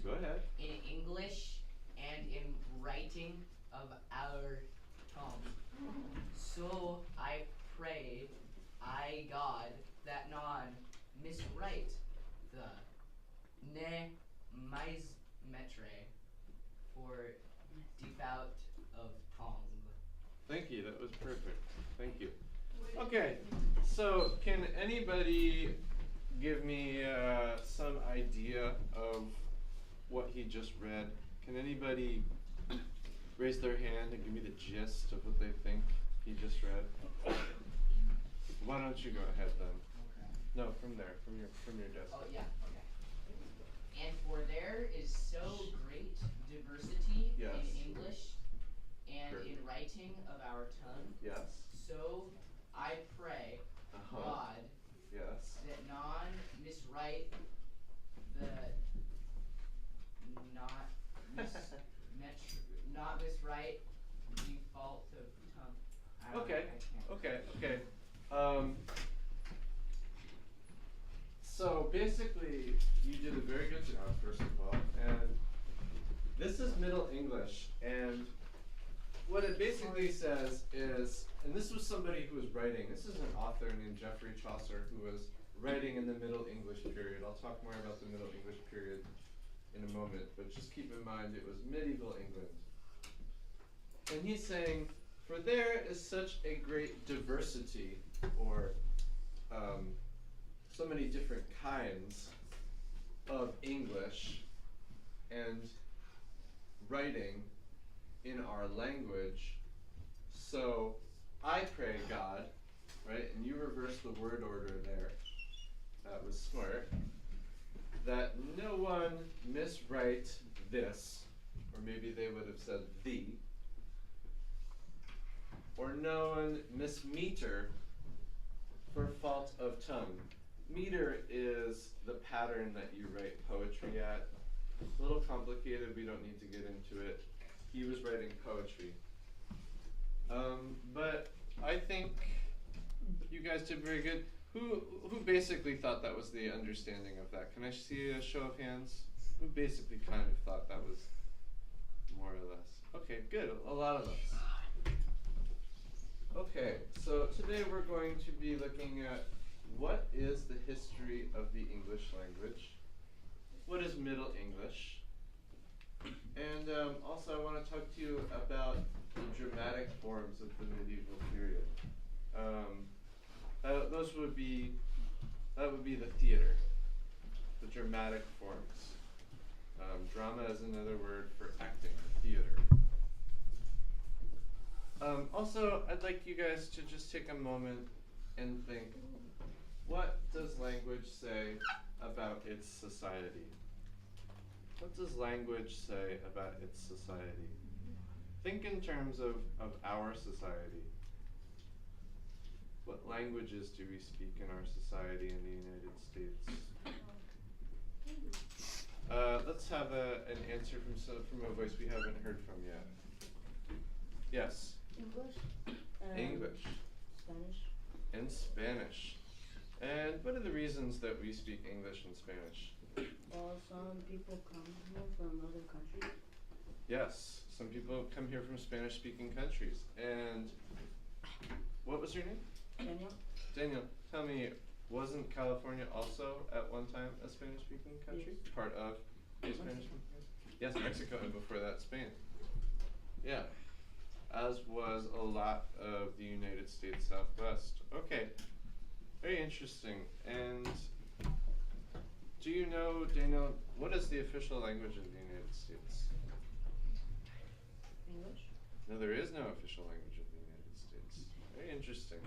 Go ahead. In English and in writing of our tongue. So I pray, I God, that none miswrite the ne mais metre for devout of tongue. Thank you, that was perfect. Thank you. Okay, so can anybody give me some idea of what he just read? Can anybody raise their hand and give me the gist of what they think he just read? Why don't you go ahead then? Okay. No, from there, from your desk. Oh yeah, okay. And for there is so great diversity Yes. in English and Perfect. in writing of our tongue. Yes. So I pray, God, Yes. that none miswrite the not miswrite default of tongue. Okay. So basically, you did a very good job, first of all, and this is Middle English, and what it basically says is, and this was somebody who was writing, this is an author named Geoffrey Chaucer who was writing in the Middle English period. I'll talk more about the Middle English period in a moment, but just keep in mind it was medieval England. And he's saying, for there is such a great diversity, or so many different kinds of English and writing in our language. So I pray, God, right, and you reverse the word order there. That was smart. That no one miswrite this, or maybe they would have said thee, or no one mismeter for fault of tongue. Meter is the pattern that you write poetry at. A little complicated, we don't need to get into it. He was writing poetry. But I think you guys did very good. Who basically thought that was the understanding of that? Can I see a show of hands? Who basically kind of thought that was more or less? Okay, good, a lot of us. Okay, so today we're going to be looking at what is the history of the English language? What is Middle English? And also I want to talk to you about the dramatic forms of the medieval period. That would be the theater, the dramatic forms. Drama is another word for acting, theater. Also, I'd like you guys to just take a moment and think, what does language say about its society? What does language say about its society? Think in terms of our society. What languages do we speak in our society in the United States? Let's have an answer from a voice we haven't heard from yet. Yes? English. English. Spanish. And Spanish. And what are the reasons that we speak English and Spanish? Well, some people come here from other countries. Yes, some people come here from Spanish-speaking countries. And what was your name? Daniel? Daniel, tell me, wasn't California also at one time a Spanish-speaking country? Yes. Part of a Spanish-speaking country? Yes, Mexico, and before that, Spain. Yeah, as was a lot of the United States Southwest. Okay, very interesting. And do you know, Daniel, what is the official language of the United States? English? No, there is no official language of the United States. Very interesting.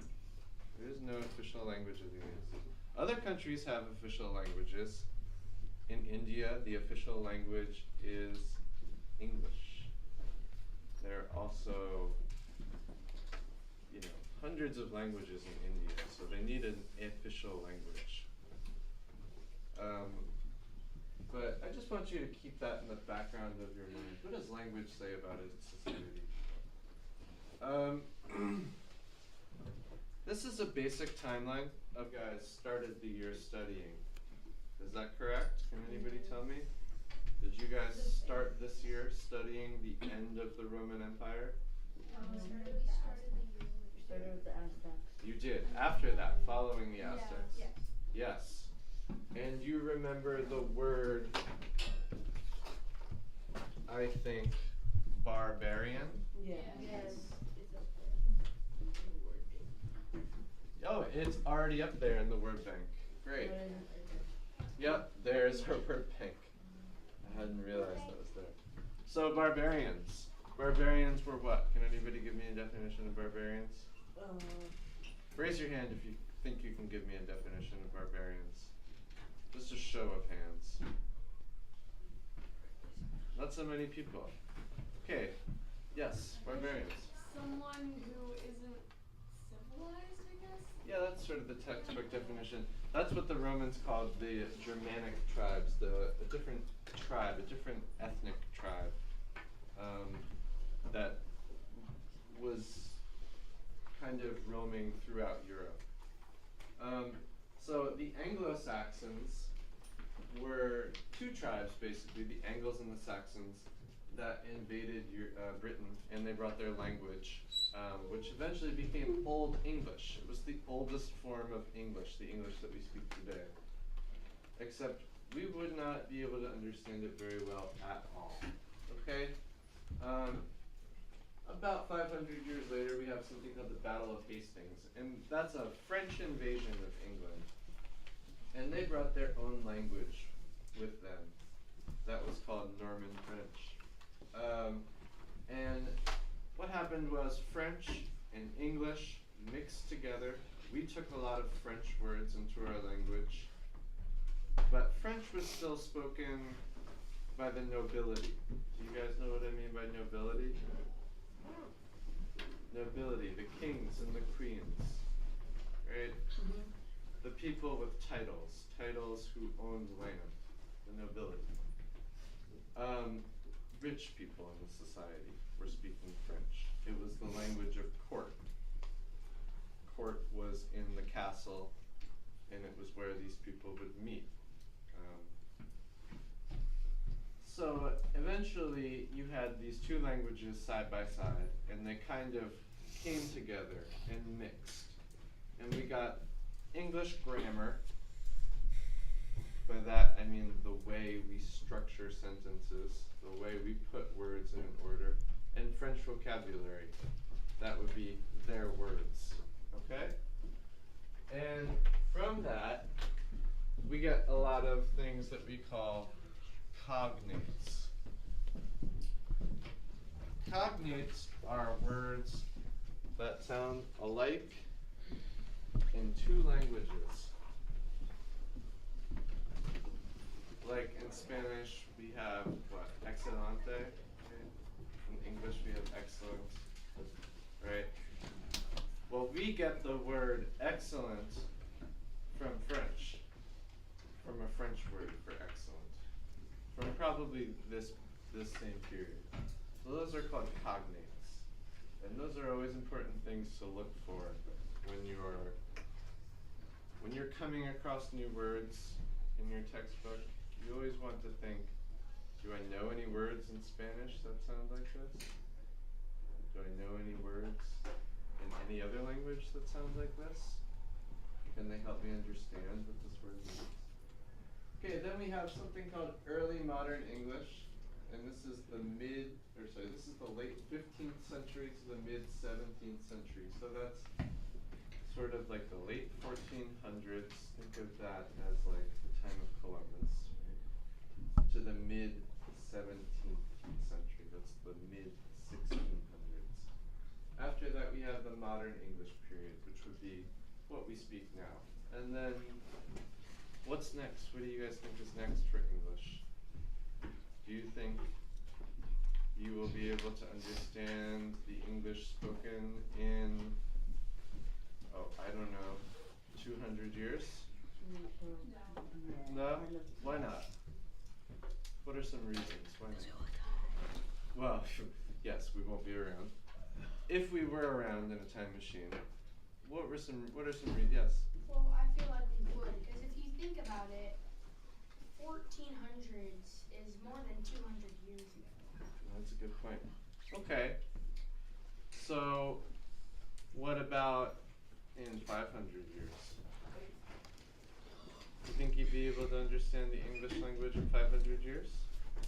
There is no official language of the United States. Other countries have official languages. In India, the official language is English. There are also, hundreds of languages in India, so they need an official language. But I just want you to keep that in the background of your mind. What does language say about its society? This is a basic timeline of guys started the year studying. Is that correct? Can anybody tell me? Did you guys start this year studying the end of the Roman Empire? Started with the Aztecs. You did, after that, following the Aztecs. Yes. Yes. And you remember the word, I think, barbarian? Yeah. Yes. Oh, it's already up there in the word bank. Great. Yep, there's our word bank. I hadn't realized that was there. So barbarians. Barbarians were what? Can anybody give me a definition of barbarians? Raise your hand if you think you can give me a definition of barbarians. Just a show of hands. Not so many people. Okay. Yes, barbarians. Someone who isn't civilized, I guess? Yeah, that's sort of the textbook definition. That's what the Romans called the Germanic tribes, a different tribe, a different ethnic tribe that was kind of roaming throughout Europe. So the Anglo-Saxons were two tribes, basically, the Angles and the Saxons, that invaded Britain, and they brought their language, which eventually became Old English. It was the oldest form of English, the English that we speak today. Except we would not be able to understand it very well at all. Okay? About 500 years later, we have something called the Battle of Hastings, and that's a French invasion of England. And they brought their own language with them. That was called Norman French. And what happened was French and English mixed together. We took a lot of French words into our language, but French was still spoken by the nobility. Do you guys know what I mean by nobility? Nobility, the kings and the queens, right? The people with titles who owned land, the nobility. Rich people in the society were speaking French. It was the language of court. Court was in the castle, and it was where these people would meet. So eventually you had these two languages side by side, and they kind of came together and mixed. And we got English grammar. By that I mean the way we structure sentences, the way we put words in order, and French vocabulary. That would be their words, okay? And from that, we get a lot of things that we call cognates. Cognates are words that sound alike in two languages. Like in Spanish, we have what? Excelente. Right? In English, we have excellent. Right? Well, we get the word excellent from French, from a French word for excellent, from probably this same period. So those are called cognates, and those are always important things to look for when you're coming across new words in your textbook. You always want to think, do I know any words in Spanish that sound like this? Do I know any words in any other language that sound like this? Can they help me understand what this word means? Okay, then we have something called early modern English, and this is the late 15th century to the mid 17th century. So that's sort of like the late 1400s. Think of that as like the time of Columbus, right? To the mid 17th century. That's the mid 1600s. After that, we have the modern English period, which would be what we speak now. And then, what's next? What do you guys think is next for English? Do you think you will be able to understand the English spoken in, I don't know, 200 years? No? Why not? What are some reasons? Why not? Well, yes, we won't be around. If we were around in a time machine, what are some reasons? Yes? Well, I feel like we would, because if you think about it, 1400s is more than 200 years ago. That's a good point. Okay. So, what about in 500 years? You think you'd be able to understand the English language in 500 years?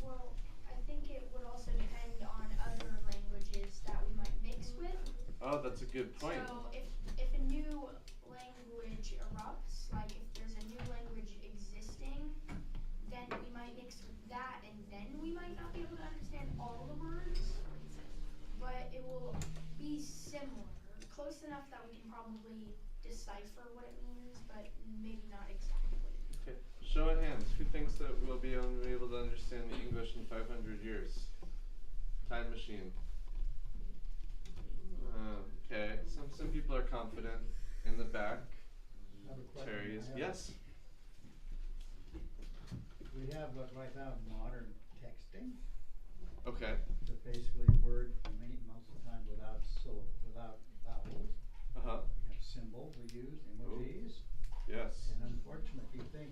Well, I think it would also depend on other languages that we might mix with. Oh, that's a good point. So if a new language erupts, like if there's a new language existing, then we might mix with that, and then we might not be able to understand all the words, but it will be similar, close enough that we can probably decipher what it means, but maybe not exactly. Okay. Show of hands. Who thinks that we'll be able to understand the English in 500 years? Time machine. Okay. Some people are confident. In the back. I have a question. Terry is. Yes. We have right now modern texting. Okay. So basically, word most of the time without vowels. Uh huh. We have symbols we use, emojis. Yes. And unfortunately, you think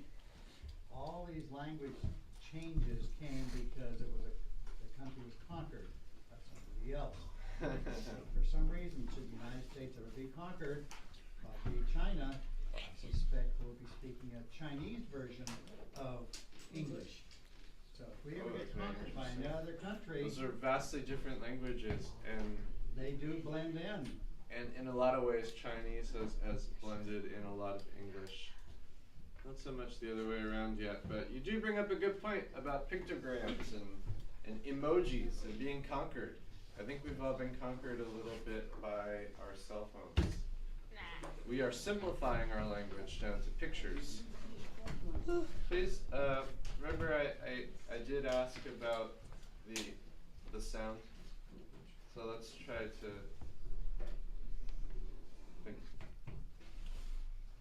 all these language changes came because the country was conquered by somebody else. For some reason, should the United States ever be conquered by China, I suspect we'll be speaking a Chinese version of English. So if we ever get conquered by another country, those are vastly different languages, and they do blend in. And in a lot of ways, Chinese has blended in a lot of English. Not so much the other way around yet, but you do bring up a good point about pictograms and emojis and being conquered. I think we've all been conquered a little bit by our cell phones. We are simplifying our language down to pictures. Please, remember I did ask about the sound. So let's try to think.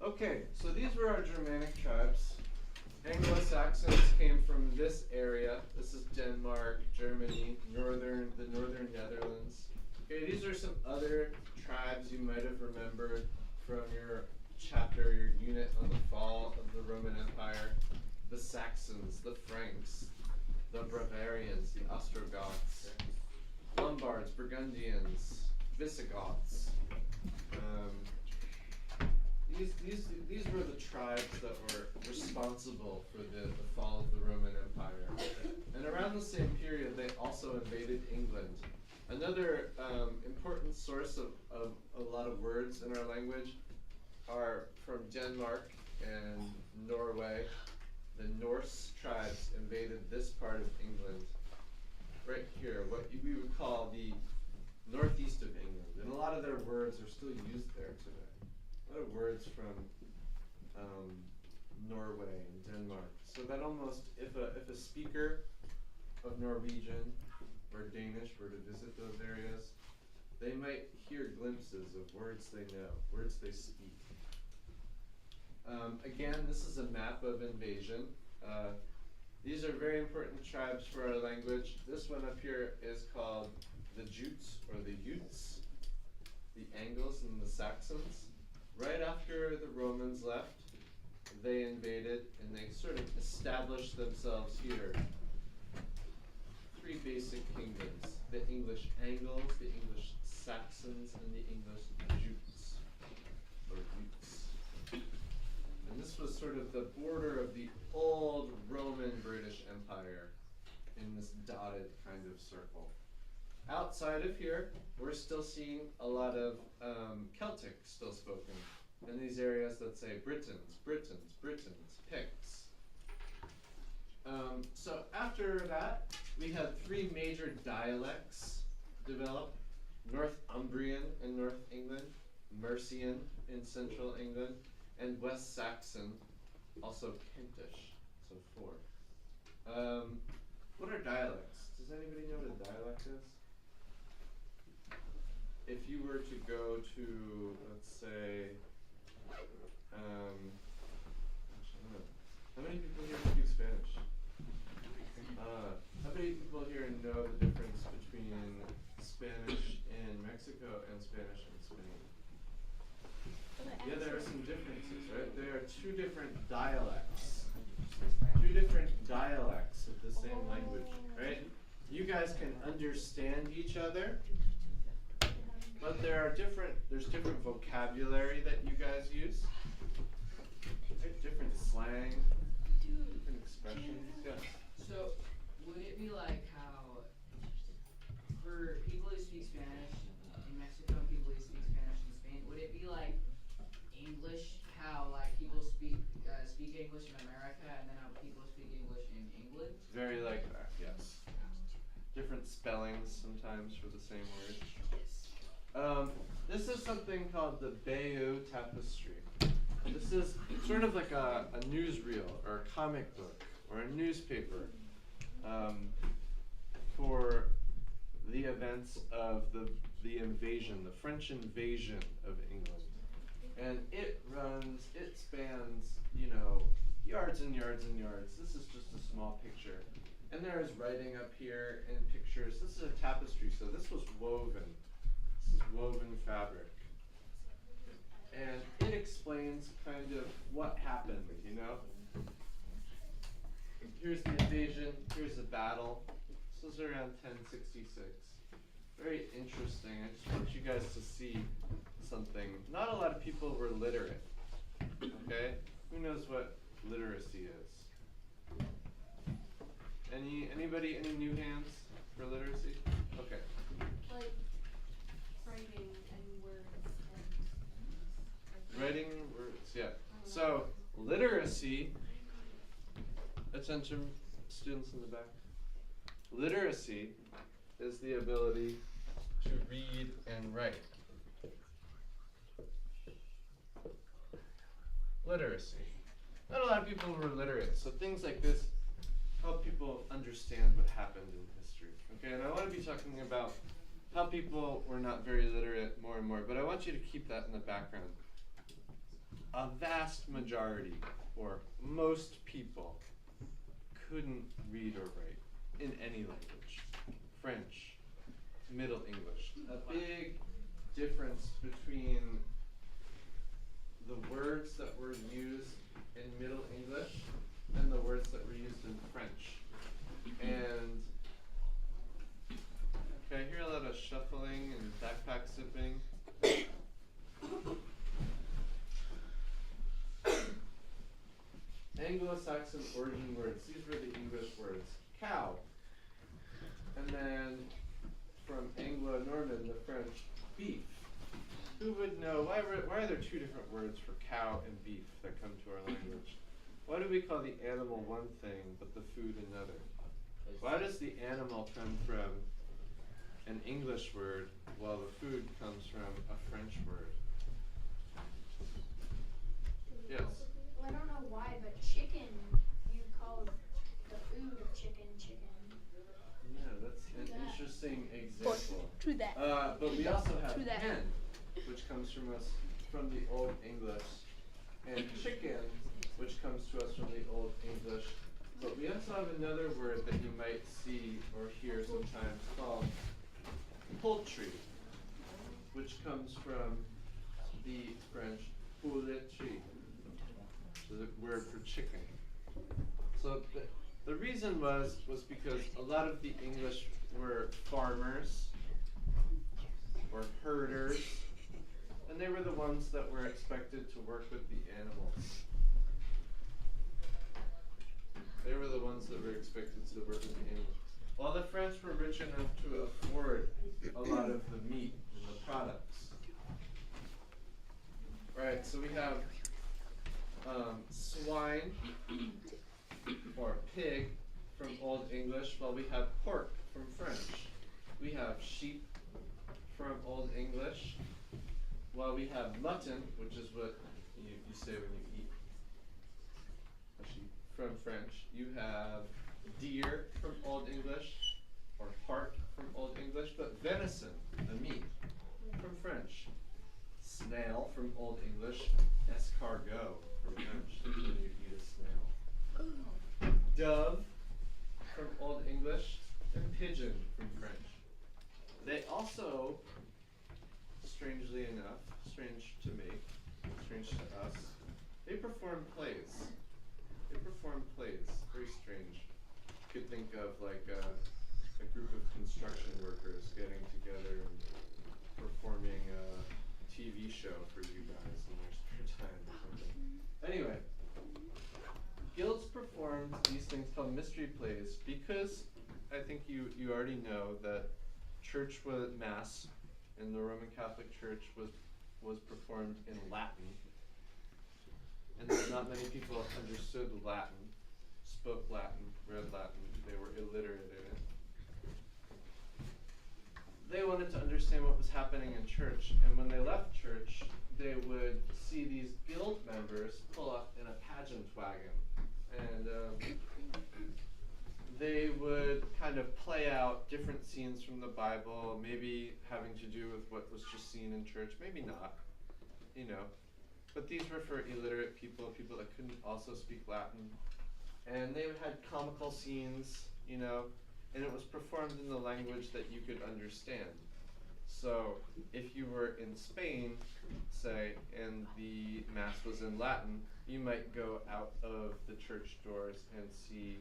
Okay, so these were our Germanic tribes. Anglo-Saxons came from this area. This is Denmark, Germany, the northern Netherlands. Okay, these are some other tribes you might have remembered from your chapter, your unit on the fall of the Roman Empire. The Saxons, the Franks, the Bavarians, the Ostrogoths, Lombards, Burgundians, Visigoths. These were the tribes that were responsible for the fall of the Roman Empire. And around the same period, they also invaded England. Another important source of a lot of words in our language are from Denmark and Norway. The Norse tribes invaded this part of England, right here, what we would call the northeast of England. And a lot of their words are still used there today. A lot of words from Norway and Denmark. So that almost, if a speaker of Norwegian or Danish were to visit those areas, they might hear glimpses of words they know, words they speak. Again, this is a map of invasion. These are very important tribes for our language. This one up here is called the Jutes or the Utes, the Angles and the Saxons. Right after the Romans left, they invaded and they sort of established themselves here. Three basic kingdoms: the English Angles, the English Saxons, and the English Jutes or Utes. And this was sort of the border of the old Roman British Empire in this dotted kind of circle. Outside of here, we're still seeing a lot of Celtic still spoken in these areas that say Britons, Picts. So after that, we had three major dialects develop: Northumbrian in North England, Mercian in Central England, and West Saxon, also Kentish, so four. What are dialects? Does anybody know what a dialect is? If you were to go to, let's say, how many people here speak Spanish? How many people here know the difference between Spanish in Mexico and Spanish in Spain? Yeah, there are some differences, right? There are two different dialects. Two different dialects of the same language, right? You guys can understand each other, but there's different vocabulary that you guys use, right? Different slang, different expressions. Yeah. So, would it be like how, for people who speak Spanish in Mexico and people who speak Spanish in Spain, would it be like English, how like people speak English in America and then how people speak English in England? Very like that, yes. Different spellings sometimes for the same word. This is something called the Bayeux Tapestry. This is sort of like a newsreel or a comic book or a newspaper for the events of the invasion, the French invasion of England. And it spans, yards and yards and yards. This is just a small picture. And there is writing up here and pictures. This is a tapestry, so this was woven. This is woven fabric. And it explains kind of what happened, Here's the invasion, here's the battle. This was around 1066. Very interesting. I just want you guys to see something. Not a lot of people were literate, okay? Who knows what literacy is? Anybody, any new hands for literacy? Okay. Like writing and words and Writing words, yeah. So, literacy, attention students in the back. Literacy is the ability to read and write. Literacy. Not a lot of people were literate, so things like this help people understand what happened in history. Okay, and I want to be talking about how people were not very literate more and more, but I want you to keep that in the background. A vast majority, or most people, couldn't read or write in any language. French, Middle English. A big difference between the words that were used in Middle English and the words that were used in French. And okay, I hear a lot of shuffling and backpack zipping. Anglo-Saxon origin words. These were the English words. Cow. And then from Anglo-Norman, the French, beef. Who would know, why are there two different words for cow and beef that come to our language? Why do we call the animal one thing but the food another? Why does the animal come from an English word while the food comes from a French word? Yes? Well, I don't know why, but chicken, you call the food of chicken. Yeah, that's an interesting example. True that. But we also have True that. hen, which comes from the Old English, and chicken, which comes to us from the Old English. But we also have another word that you might see or hear sometimes called poultry, which comes from the French pouletry, the word for chicken. So the reason was because a lot of the English were farmers or herders, and they were the ones that were expected to work with the animals. They were the ones that were expected to work with the animals. While the French were rich enough to afford a lot of the meat and the products. Right, so we have swine or pig from Old English, while we have pork from French. We have sheep from Old English, while we have mutton, which is what you say when you eat a sheep, from French. You have deer from Old English, or hart from Old English, but venison, the meat, from French. Snail from Old English, escargot from French, when you eat a snail. Dove from Old English, and pigeon from French. They also, strangely enough, strange to me, strange to us, they perform plays. They perform plays, very strange. strange. You could think of like a group of construction workers getting together and performing a TV show for you guys in their spare time or something. Anyway, guilds performed these things called mystery plays because I think you already know that church mass in the Roman Catholic Church was performed in Latin, and not many people understood Latin, spoke Latin, read Latin. They were illiterate in it. They wanted to understand what was happening in church, and when they left church, they would see these guild members pull up in a pageant wagon, and they would kind of play out different scenes from the Bible, maybe having to do with what was just seen in church, maybe not, you know. But these were for illiterate people, people that couldn't also speak Latin. And they had comical scenes, you know, and it was performed in the language that you could understand. So if you were in Spain, say, and the mass was in Latin, you might go out of the church doors and see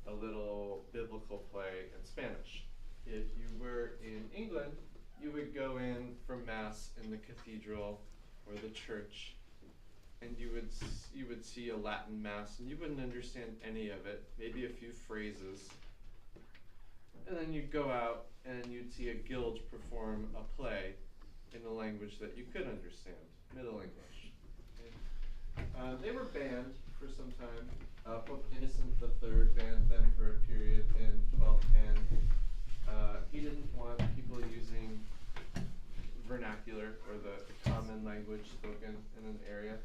a little biblical play in Spanish. If you were in England, you would go in for mass in the cathedral or the church, and you would see a Latin mass, and you wouldn't understand any of it, maybe a few phrases. And then you'd go out and you'd see a guild perform a play in a language that you could understand, Middle English. Okay. They were banned for some time. Pope Innocent III banned them for a period in 1210. He didn't want people using vernacular or the common language spoken in an area.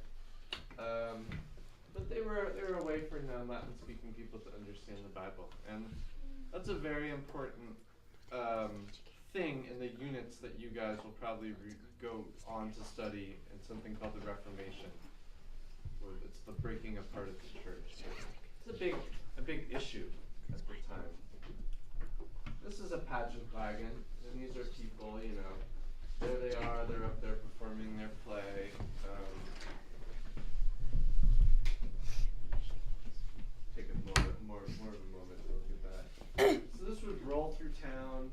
But they were a way for non-Latin speaking people to understand the Bible. And that's a very important thing in the units that you guys will probably go on to study in something called the Reformation. It's the breaking apart of the church. It's a big issue at the time. This is a pageant wagon, and these are people, you know, there they are, they're up there performing their play. Take a moment, more of a moment to look at that. So this would roll through town.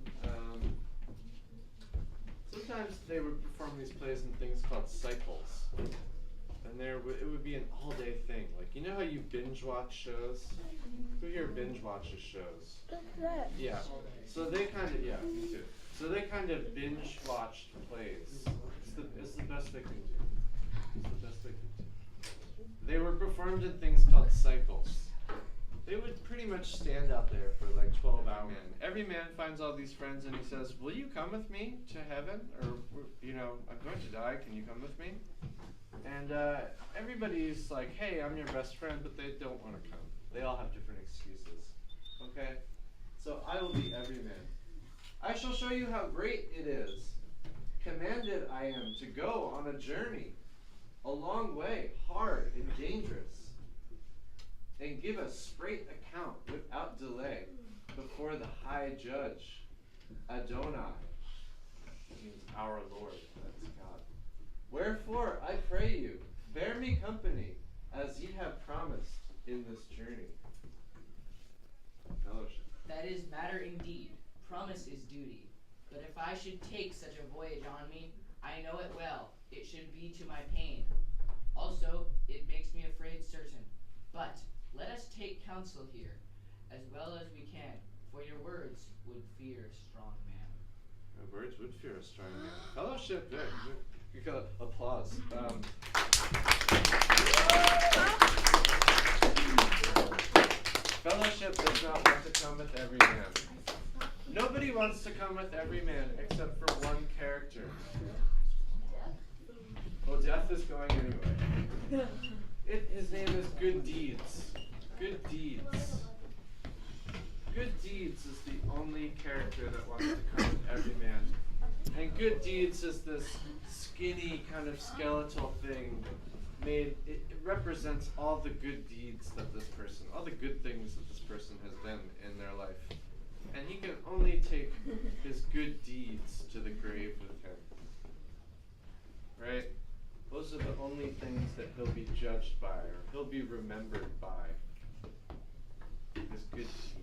Sometimes they would perform these plays in things called cycles. And it would be an all-day thing. Like, you know how you binge watch shows? Who here binge watches shows? Yeah. So they kind of, yeah, me too. So they kind of binge watched plays. It's the best they can do. It's the best they can do. They were performed in things called cycles. They would pretty much stand out there for like 12 hours. Every man finds all these friends and he says, will you come with me to heaven? Or, you know, I'm going to die, can you come with me? And everybody's like, hey, I'm your best friend, but they don't want to come. They all have different excuses. Okay? So I will be every man. I shall show you how great it is. Commanded I am to go on a journey, a long way, hard and dangerous, and give a straight account without delay before the high judge, Adonai, means our Lord, that's God. Wherefore, I pray you, bear me company, as ye have promised in this journey. Fellowship. That is matter indeed. Promise is duty. But if I should take such a voyage on me, I know it well, it should be to my pain. Also, it makes me afraid certain. But let us take counsel here, as well as we can, for your words would fear a strong man. Your words would fear a strong man. Fellowship, yeah. You got applause. Fellowship does not want to come with every man. Nobody wants to come with every man except for one character. Well, death is going anyway. His name is Good Deeds. Good Deeds. Good Deeds is the only character that wants to come with every man. And Good Deeds is this skinny kind of skeletal thing made, it represents all the good deeds that this person, all the good things that this person has done in their life. And he can only take his good deeds to the grave with him. Right? Those are the only things that he'll be judged by, or he'll be remembered by. Good.